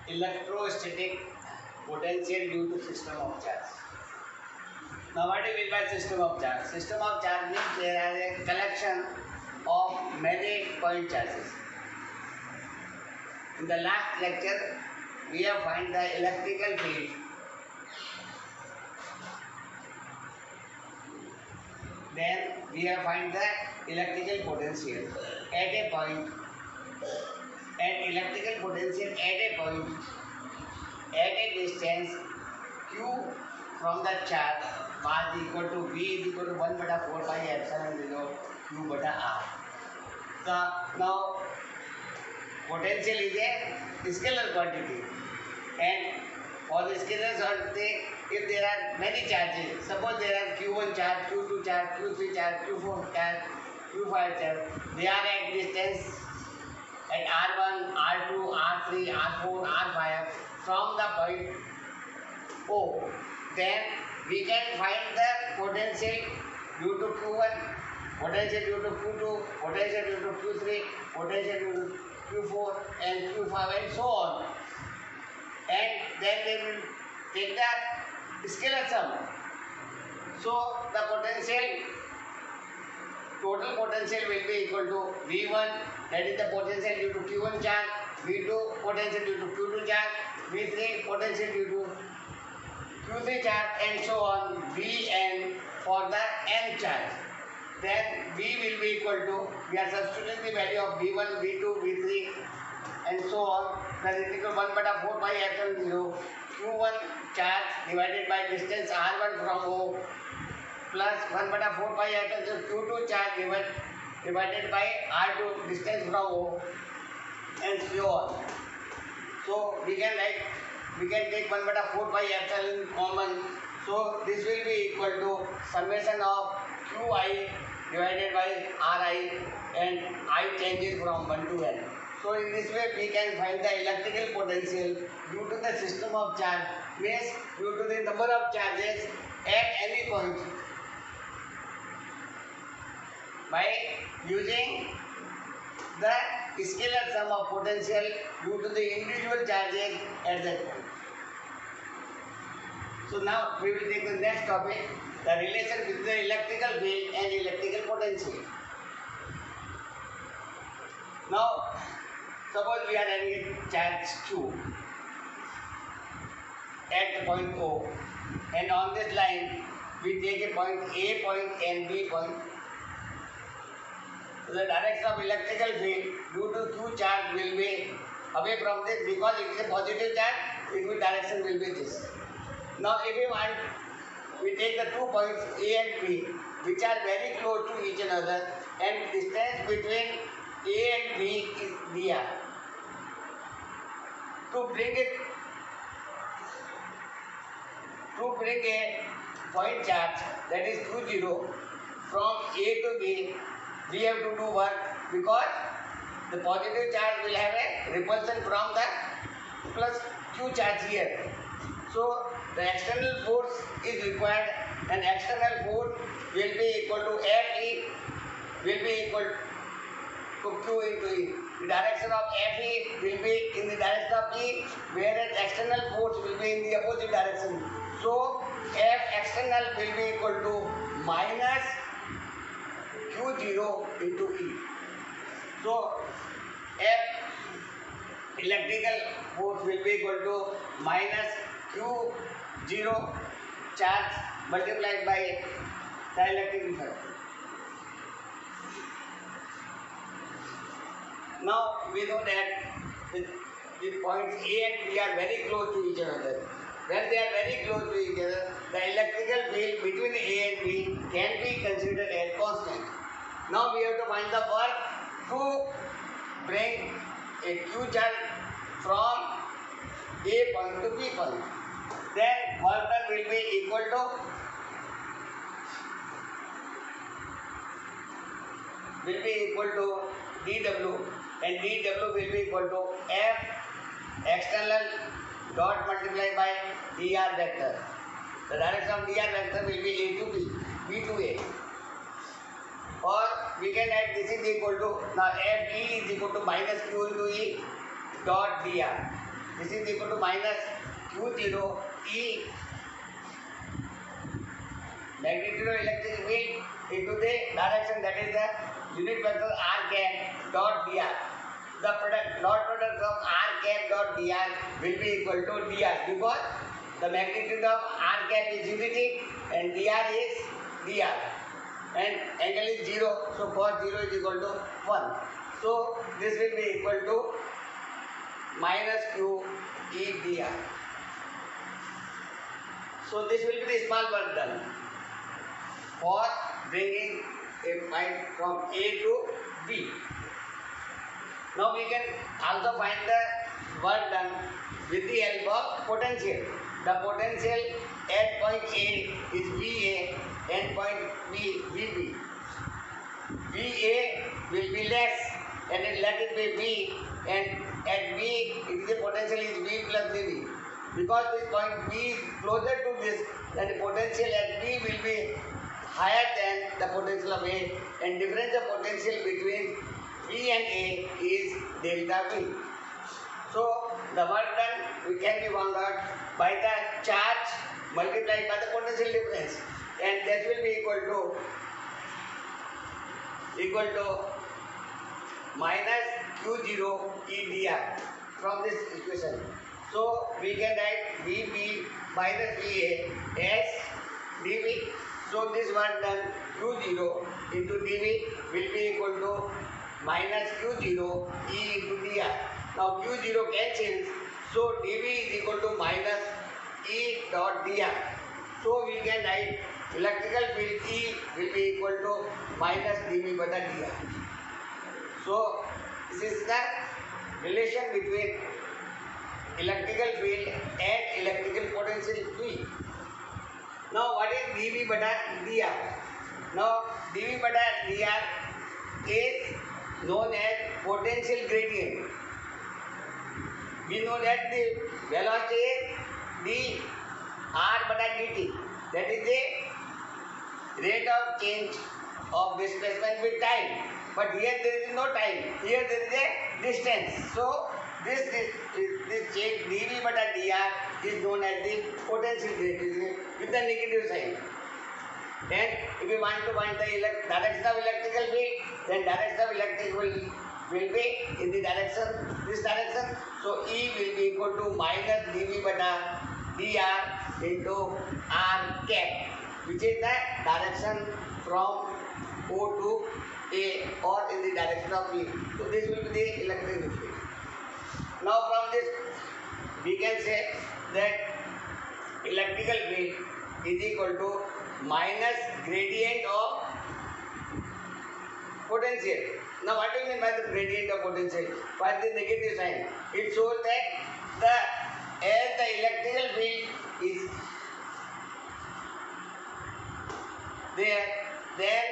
electrostatic potential due to system of charge. Now what do you mean by system of charge? System of charge means there is a collection of many point charges. In the last lecture, we have found the electrical field. Then we have found the electrical potential at a point. At electrical potential at a point at a distance q from the charge was equal to V is equal to 1/4 pi epsilon 0 q bata r. So now potential is a scalar quantity, and for the scalar quantity, if there are many charges, suppose there are q1 charge, q2 charge, q3 charge, q4 charge, q5 charge, they are at distance at r1, r2, r3, r4, r5 from the point O. Then we can find the potential due to q1, potential due to q2, potential due to q3, potential due to q4 and q5 and so on. And then they will take the scalar sum. So the total potential will be equal to V1, that is the potential due to q1 charge, V2 potential due to q2 charge, V3 potential due to q3 charge and so on, Vn for the n charge. Then V will be equal to, we are substituting the value of V1, V2, V3 and so on, that is equal to 1/4 pi epsilon 0 q1 charge divided by distance r1 from O plus 1/4 pi epsilon q2 charge divided by r2 distance from O and so on. So we can take 1/4 pi epsilon common. So this will be equal to summation of qi divided by ri, and I changes from 1 to n. So in this way we can find the electrical potential due to the system of charge, means due to the number of charges at any point, by using the scalar sum of potential due to the individual charges at that point. So now we will take the next topic, the relation between the electrical field and electrical potential. Now suppose we are having a charge Q at the point O, and on this line we take a point A point and B point. So the direction of electrical field due to Q charge will be away from this, because it is a positive charge, its direction will be this. Now if we want, we take the 2 points A and B which are very close to each another, and distance between A and B is dr. To bring a point charge, that is q0, from A to B, we have to do work, because the positive charge will have a repulsion from the plus q charge here. So the external force is required, and external force will be equal to Fe will be equal to Q into E. The direction of Fe will be in the direction of E, whereas external force will be in the opposite direction. So F external will be equal to minus Q0 into E. So F electrical force will be equal to minus Q0 charge multiplied by the electrical factor. Now we know that the points A and B are very close to each other. When they are very close to each other, the electrical field between A and B can be considered as constant. Now we have to find the work to bring a Q charge from A point to B point. Then work done will be equal to dW, and dW will be equal to F external dot multiplied by dr vector. The direction of dr vector will be A to B, B to A. Or we can write this is equal to, now Fe is equal to minus Q into E dot dr. This is equal to minus Q0 E magnitude of electric field into the direction, that is the unit vector r cap dot dr. The dot product of r cap dot dr will be equal to dr, because the magnitude of r cap is unity and dr is dr, and angle is 0, so cos 0 is equal to 1. So this will be equal to minus q e dr. So this will be the small work done for bringing a point from A to B. Now we can also find the work done with the help of potential. The potential at point A is VA and point B VB. VA will be less and let it be V, and at B the potential is V plus VB. Because this point B is closer to this, then the potential at B will be higher than the potential of A, and difference of potential between V and A is delta V. So the work done we can be found out by the charge multiplied by the potential difference, and that will be equal to minus Q0 E dr from this equation. So we can write VB minus VA as dV. So this work done Q0 into dV will be equal to minus Q0 E into dr. Now Q0 cancels, so dV is equal to minus E dot dr. So we can write electrical field E will be equal to minus dV by dr. So this is the relation between electrical field and electrical potential V. Now what is dV by dr? Now dV by dr is known as potential gradient. We know that the velocity is d r by dt. That is the rate of change of displacement with time. But here there is no time. Here there is a distance. So this change dV by dr is known as the potential gradient with the negative sign. And if you want to find the direction of electrical field, then direction of electric field will be in the this direction. So E will be equal to minus dV by dr into r cap, which is the direction from O to A or in the direction of E. So this will be the electric field. Now from this we can say that electrical field is equal to minus gradient of potential. Now what do you mean by the gradient of potential? By the negative sign. It shows that as the electrical field is there, then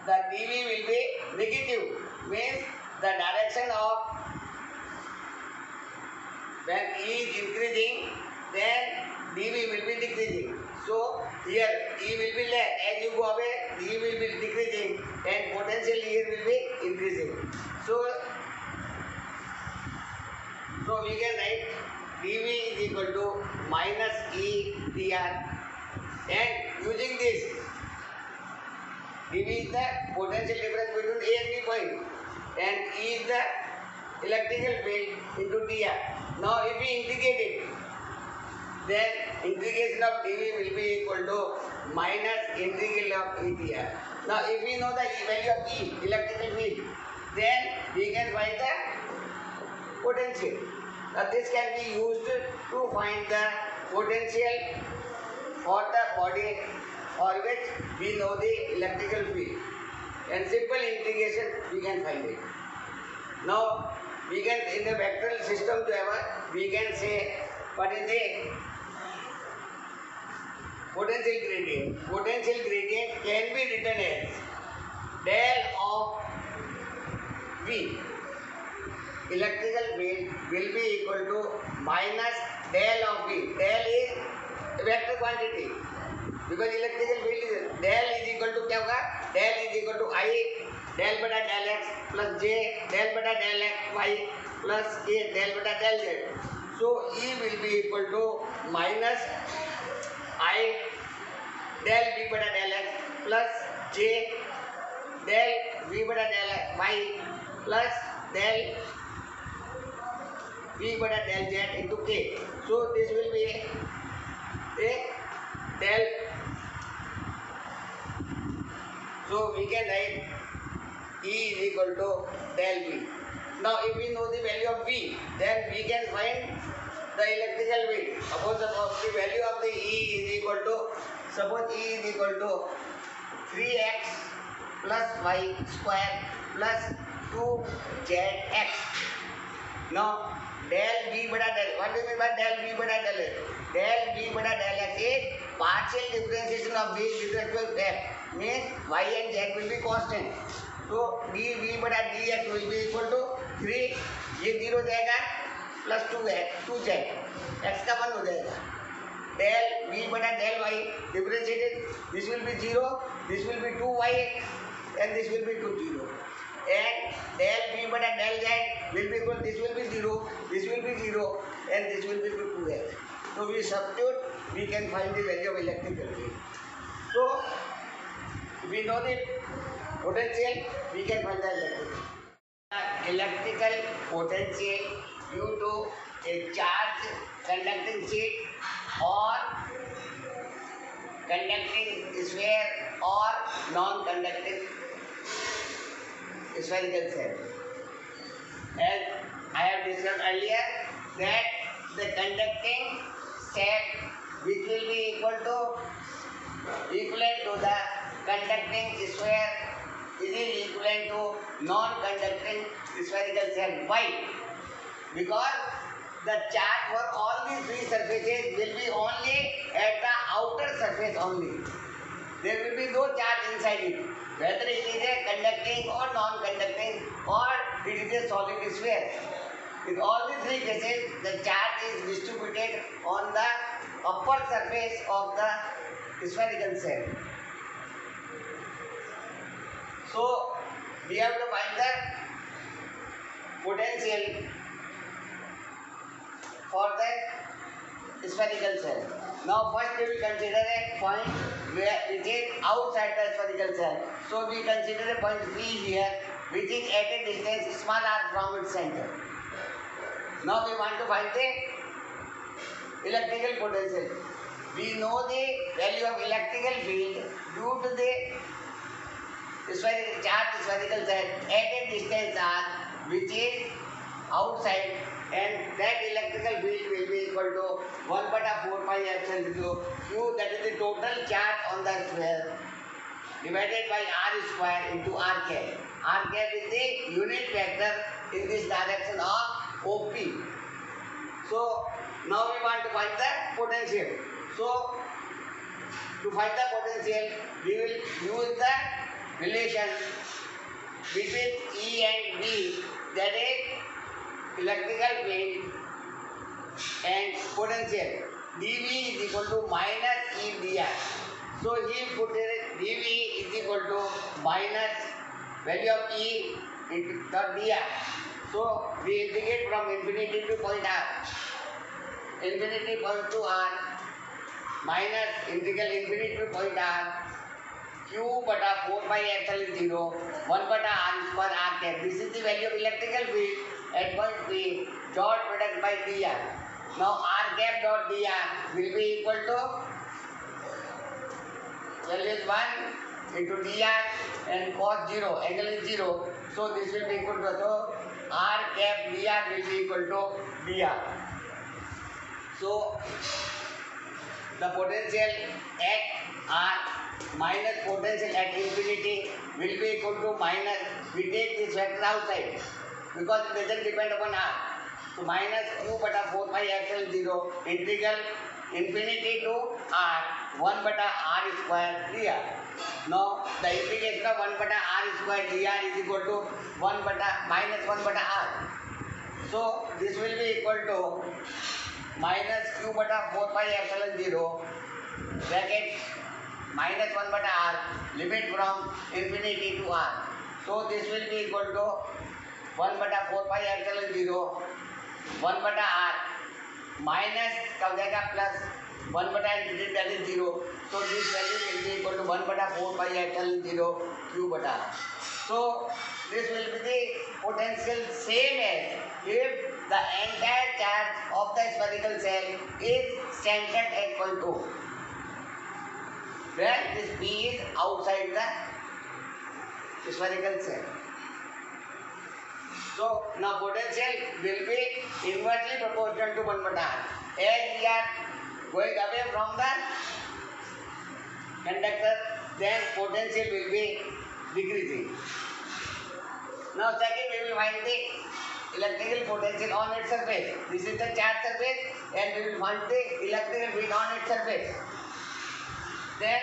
the dV will be negative. Means the direction of when E is increasing, then dV will be decreasing. So here E will be less. As you go away, E will be decreasing and potential here will be increasing. So we can write dV is equal to minus E dr, and using this dV is the potential difference between A and B point, and E is the electrical field into dr. Now if we integrate it, then integration of dV will be equal to minus integral of E dr. Now if we know the value of E, electrical field, then we can find the potential. Now this can be used to find the potential for the body for which we know the electrical field, and simple integration we can find it. Now we can, in the vectoral system to ever, we can say what is the potential gradient. Potential gradient can be written as del of V. Electrical field will be equal to minus del of V. Del is vector quantity, because electrical field is del is equal to क्या होगा? Del is equal to I del बटा del x plus j del बटा del x y plus k del बटा del z. So E will be equal to minus I del V बटा del x plus J del V बटा del y plus del V बटा del z into K. So this will be a del. So we can write E is equal to del V. Now if we know the value of V, then we can find the electrical field. Suppose the value of the E is equal to, suppose E is equal to 3x plus y square plus 2zx. Now del V बटा del, what do you mean by del V बटा del x? Del V बटा del x is partial differentiation of V with respect to x. Means y and z will be constant. So dv बटा dx will be equal to 3, ये 0 जाएगा plus 2z, x का 1 हो जाएगा. Del v बटा del y differentiated, this will be 0, this will be 2y and this will be 2 0. And del v बटा del z will be equal, this will be 0, this will be 0 and this will be 2x. So we substitute, we can find the value of electrical field. So if we know the potential, we can find the electrical potential due to a charge conducting sheet or conducting sphere or non-conducting spherical cell. As I have discussed earlier, that the conducting cell which will be equivalent to the conducting sphere is equivalent to non-conducting spherical cell. Why? Because the charge for all these three surfaces will be only at the outer surface only. There will be no charge inside it, whether it is a conducting or non-conducting or it is a solid sphere. In all these three cases, the charge is distributed on the upper surface of the spherical cell. So we have to find the potential for the spherical cell. Now first we will consider a point where it is outside the spherical cell. So we consider a point P here which is at a distance small r from its center. Now we want to find the electrical potential. We know the value of electrical field due to the spherical cell at a distance r which is outside, and that electrical field will be equal to 1 bata 4 pi epsilon 0 q, that is the total charge on the sphere, divided by r square into r cap. R cap is the unit vector in this direction of OP. So now we want to find the potential. So to find the potential, we will use the relation between E and V, that is electrical field and potential. dV is equal to minus E dr. So he put it, dV is equal to minus value of E into the dr. So we integrate from infinity to point r, infinity point to r, minus integral infinity to point r, q bata 4 by epsilon 0 1 bata r square r cap. This is the value of electrical field at point P, dot product by dr. Now r cap dot dr will be equal to value is 1 into dr and cos 0, angle is 0. So this will be equal to, so r cap dr will be equal to dr. So the potential at r minus potential at infinity will be equal to minus, we take this vector outside because it doesn't depend upon r. So minus q bata 4 pi epsilon 0 integral infinity to r 1 bata r square dr. Now the integration of 1 bata r square dr is equal to 1 bata minus 1 bata r. So this will be equal to minus q bata 4 pi epsilon 0 bracket minus 1 bata r, limit from infinity to r. So this will be equal to 1 bata 4 pi epsilon 0 1 bata r minus का हो जाएगा plus 1/(, that is 0. So this value will be equal to 1/(4πε0 Q बटा. So this will be the potential same as if the entire charge of the spherical cell is centered at point O, where this P is outside the spherical cell. So now potential will be inversely proportional to 1/r. As we are going away from the conductor, then potential will be decreasing. Now second we will find the electrical potential on its surface. This is the charge surface, and we will find the electrical field on its surface. Then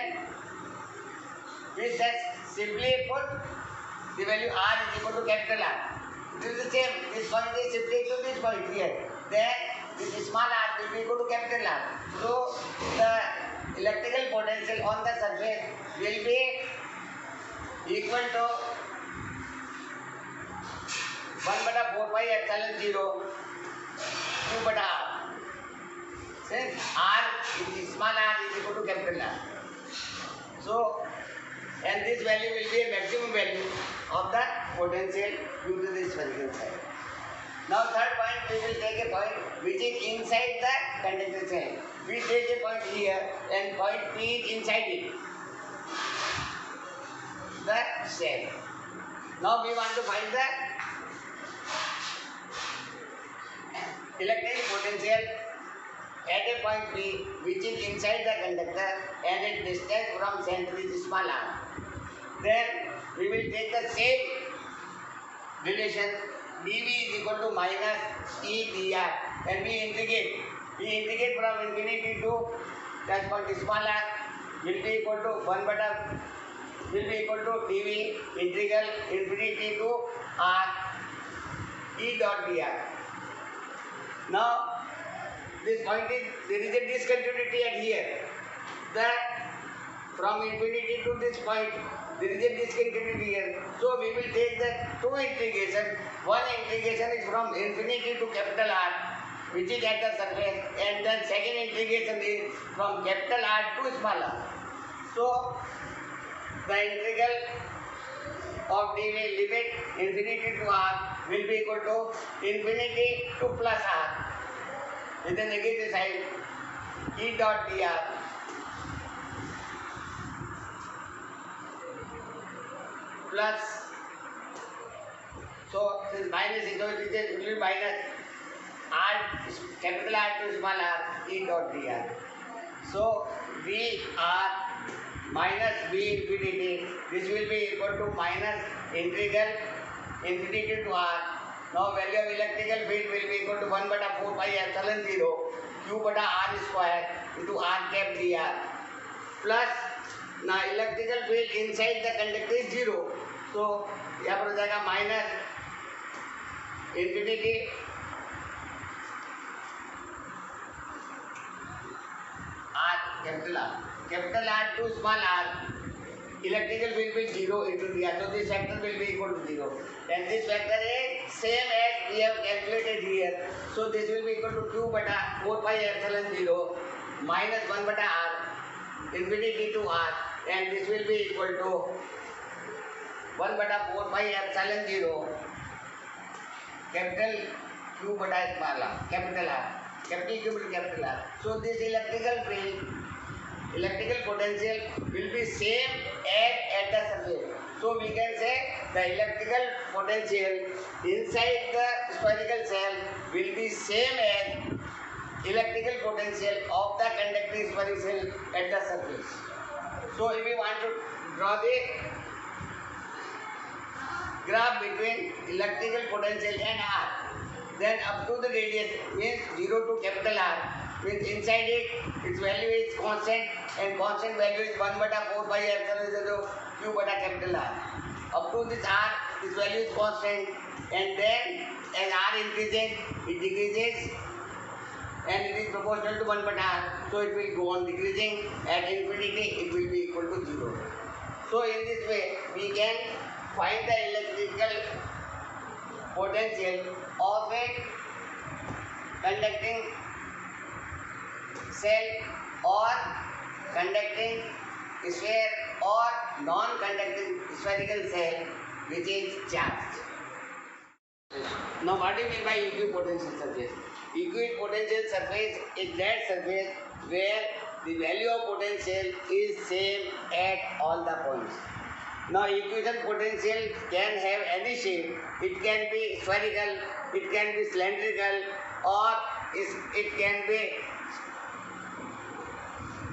we simply put the value R is equal to capital R. It is the same. This point is shifted to this point here. Then this small r will be equal to capital R. So the electrical potential on the surface will be equal to 1/(4πε0 Q बटा R. Since R is small r is equal to capital R. So and this value will be a maximum value of the potential due to this spherical cell. Now third point, we will take a point which is inside the conductor cell. We take a point here and point P is inside it, the cell. Now we want to find the electric potential at a point P which is inside the conductor and its distance from center is small r. Then we will take the same relation dV is equal to minus E dr, and we integrate from infinity to that point small r will be equal to dV integral infinity to r E dot dr. Now this point is, there is a discontinuity at here. From infinity to this point there is a discontinuity here. So we will take the two integration. One integration is from infinity to capital R, which is at the surface, and then second integration is from capital R to small r. So the integral of dV limit infinity to R will be equal to infinity to plus R with the negative sign E dot dr plus, so since minus is going to be minus R, capital R to small r E dot dr. So V R minus V infinity, this will be equal to minus integral infinity to R. Now value of electrical field will be equal to 1/(4πε0 Q बटा R square into R cap dr plus, now electrical field inside the conductor is 0. So यहाँ पर हो जाएगा minus infinity R capital R to small r, electrical field will 0 into dr. So this factor will be equal to 0, and this factor is same as we have calculated here. So this will be equal to Q बटा 4πε0 minus 1/r infinity to r, and this will be equal to 1/4πε0 capital Q बटा small r, capital R, capital Q बटा capital R. So this electrical potential will be same as at the surface. So we can say the electrical potential inside the spherical cell will be same as electrical potential of the conducting spherical cell at the surface. So if we want to draw the graph between electrical potential and R, then up to the radius means 0 to capital R, means inside it its value is constant, and constant value is 1/4πε0 Q बटा capital R. Up to this R, this value is constant, and then as R increases, it decreases, and it is proportional to 1/r, so it will go on decreasing. At infinity, it will be equal to 0. So in this way, we can find the electrical potential of a conducting cell or conducting sphere or non-conducting spherical cell which is charged. Now what do you mean by equipotential surface? Equipotential surface is that surface where the value of potential is same at all the points. Now equation potential can have any shape. It can be spherical, it can be cylindrical, or it can be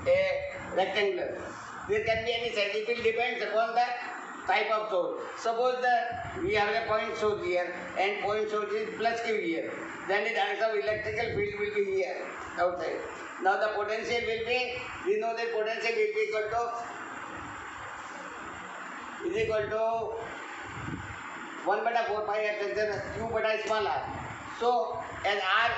a rectangular. There can be any size. It will depend upon the type of source. Suppose we have a point source here and point source is plus Q here. Then the direction of electrical field will be here outside. Now the potential will be, we know that potential will be equal to 1/4 pi epsilon Q by small r. So as r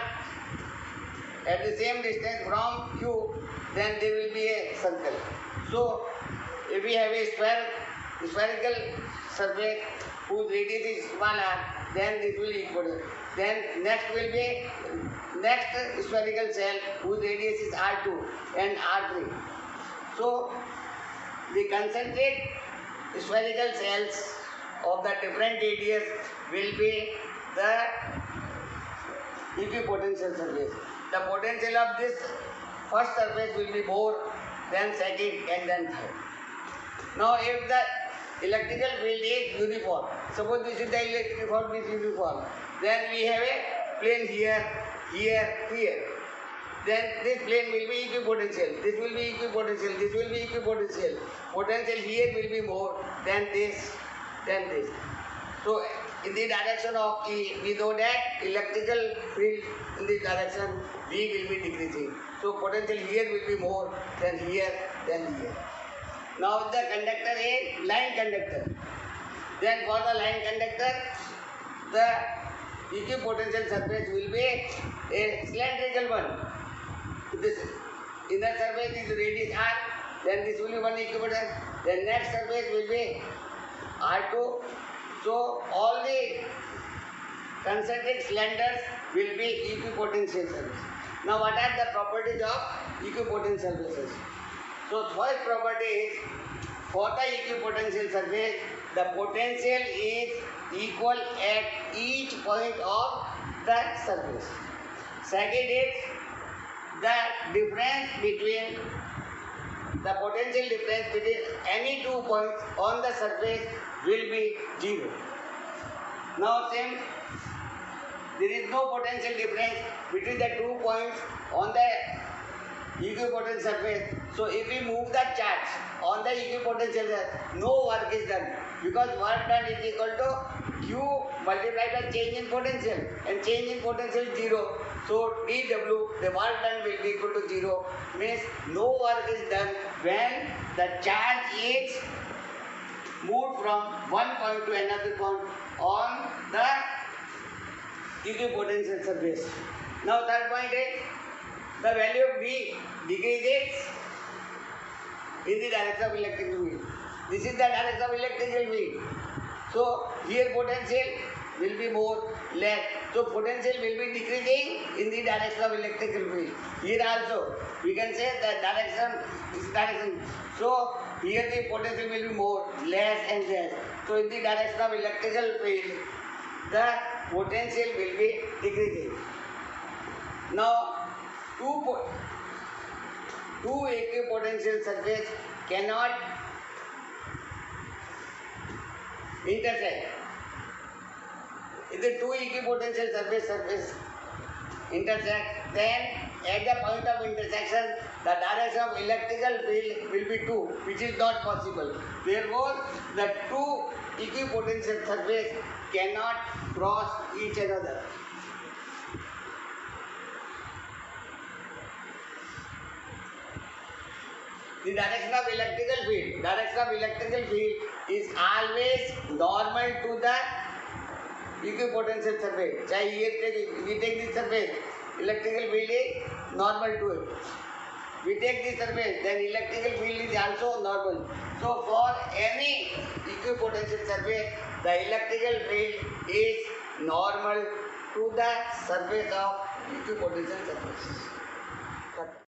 at the same distance from Q, then there will be a circle. So if we have a spherical surface whose radius is small r, then this will equal. Then next will be next spherical cell whose radius is r2 and r3. So the concentric spherical cells of the different radius will be the equipotential surface. The potential of this first surface will be more than second and then third. Now if the electrical field is uniform, suppose this is the electric field is uniform, then we have a plane here, here, here. Then this plane will be equipotential, this will be equipotential, this will be equipotential. Potential here will be more than this, than this. So in the direction of E, we know that electrical field in this direction V will be decreasing. So potential here will be more than here, than here. Now the conductor is line conductor. Then for the line conductor, the equipotential surface will be a cylindrical one. This inner surface is radius r, then this will be one equipotential. Then next surface will be r2. So all the concentric cylinders will be equipotential surface. Now what are the properties of equipotential surfaces? So first property is, for the equipotential surface, the potential is equal at each point of the surface. Second is, the difference between the potential difference between any 2 points on the surface will be 0. Now same, there is no potential difference between the 2 points on the equipotential surface. So if we move the charge on the equipotential surface, no work is done, because work done is equal to Q multiplied by change in potential, and change in potential is 0. So dW, the work done will be equal to 0, means no work is done when the charge is moved from one point to another point on the equipotential surface. Now third point is, the value of V decreases in the direction of electrical field. This is the direction of electrical field. So here potential will be more, less. So potential will be decreasing in the direction of electrical field. Here also we can say the direction is direction. So here the potential will be more, less and less. So in the direction of electrical field, the potential will be decreasing. Now two equipotential surface cannot intersect. If the two equipotential surface intersect, then at the point of intersection, the direction of electrical field will be 2, which is not possible. Therefore, the two equipotential surface cannot cross each other. The direction of electrical field is always normal to the equipotential surface. Chahe here we take this surface, electrical field is normal to it. We take this surface, then electrical field is also normal. So for any equipotential surface, the electrical field is normal to the surface of equipotential surface.